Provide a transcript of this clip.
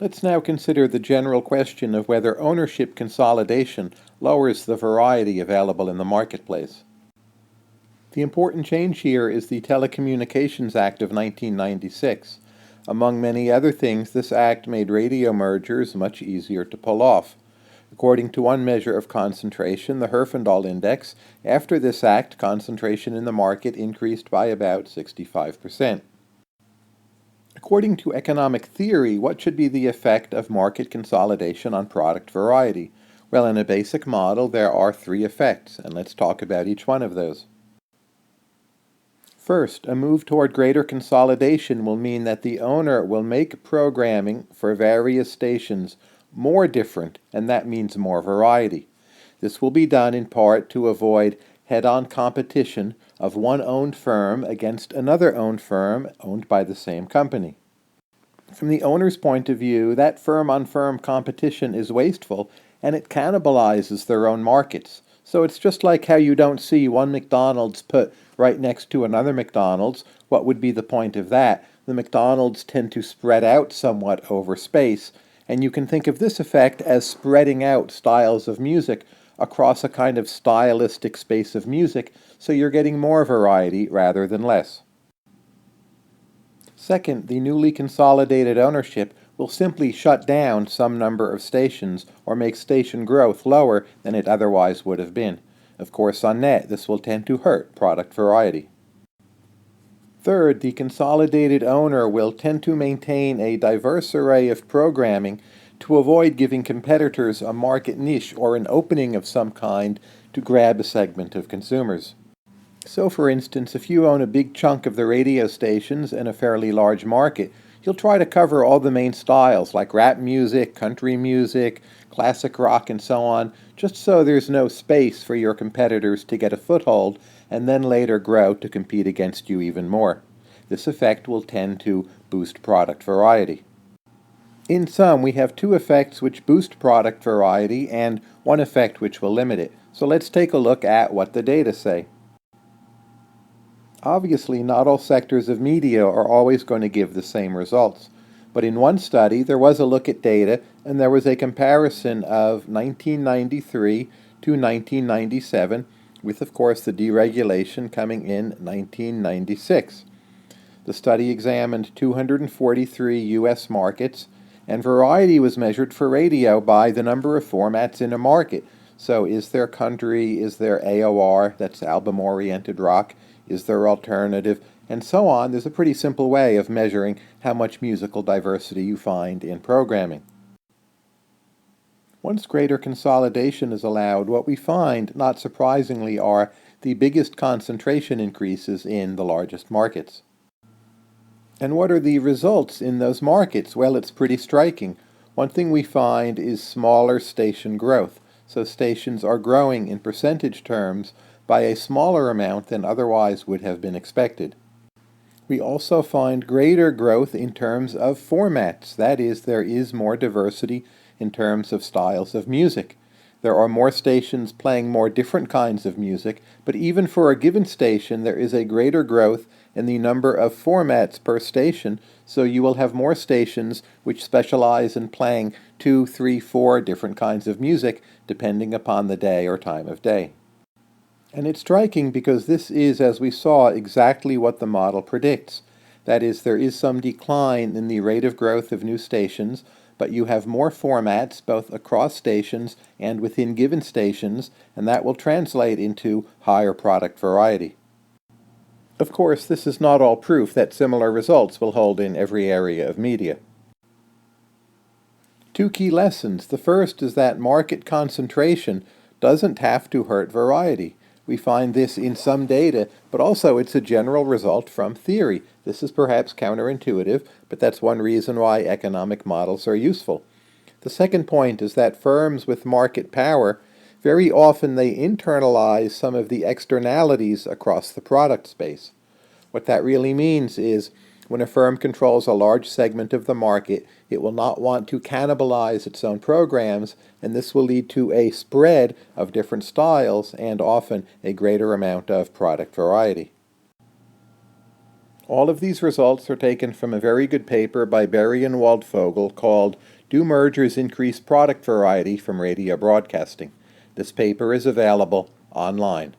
Let's now consider the general question of whether ownership consolidation lowers the variety available in the marketplace. The important change here is the Telecommunications Act of 1996. Among many other things, this act made radio mergers much easier to pull off. According to one measure of concentration, the Herfindahl Index, after this act, concentration in the market increased by about 65%. According to economic theory, what should be the effect of market consolidation on product variety? Well, in a basic model, there are three effects, and let's talk about each one of those. First, a move toward greater consolidation will mean that the owner will make programming for various stations more different, and that means more variety. This will be done in part to avoid head-on competition of one owned firm against another owned firm owned by the same company. From the owner's point of view, that firm-on-firm competition is wasteful, and it cannibalizes their own markets. So it's just like how you don't see one McDonald's put right next to another McDonald's. What would be the point of that? The McDonald's tend to spread out somewhat over space, and you can think of this effect as spreading out styles of music across a kind of stylistic space of music, so you're getting more variety rather than less. Second, the newly consolidated ownership will simply shut down some number of stations or make station growth lower than it otherwise would have been. Of course, on net, this will tend to hurt product variety. Third, the consolidated owner will tend to maintain a diverse array of programming to avoid giving competitors a market niche or an opening of some kind to grab a segment of consumers. So, for instance, if you own a big chunk of the radio stations in a fairly large market, you'll try to cover all the main styles like rap music, country music, classic rock, and so on, just so there's no space for your competitors to get a foothold and then later grow to compete against you even more. This effect will tend to boost product variety. In sum, we have two effects which boost product variety and one effect which will limit it. So let's take a look at what the data say. Obviously, not all sectors of media are always going to give the same results. But in one study, there was a look at data, and there was a comparison of 1993 to 1997, with, of course, the deregulation coming in 1996. The study examined 243 U.S. markets, and variety was measured for radio by the number of formats in a market. So is there country, is there AOR, that's album-oriented rock, is there alternative, and so on. There's a pretty simple way of measuring how much musical diversity you find in programming. Once greater consolidation is allowed, what we find, not surprisingly, are the biggest concentration increases in the largest markets. And what are the results in those markets? Well, it's pretty striking. One thing we find is smaller station growth. So stations are growing in percentage terms by a smaller amount than otherwise would have been expected. We also find greater growth in terms of formats. That is, there is more diversity in terms of styles of music. There are more stations playing more different kinds of music, but even for a given station, there is a greater growth in the number of formats per station, so you will have more stations which specialize in playing 2, 3, 4 different kinds of music, depending upon the day or time of day. And it's striking because this is, as we saw, exactly what the model predicts. That is, there is some decline in the rate of growth of new stations, but you have more formats both across stations and within given stations, and that will translate into higher product variety. Of course, this is not all proof that similar results will hold in every area of media. Two key lessons. The first is that market concentration doesn't have to hurt variety. We find this in some data, but also it's a general result from theory. This is perhaps counterintuitive, but that's one reason why economic models are useful. The second point is that firms with market power, very often they internalize some of the externalities across the product space. What that really means is when a firm controls a large segment of the market, it will not want to cannibalize its own programs, and this will lead to a spread of different styles and often a greater amount of product variety. All of these results are taken from a very good paper by Berry and Waldvogel called "Do Mergers Increase Product Variety from Radio Broadcasting?" This paper is available online.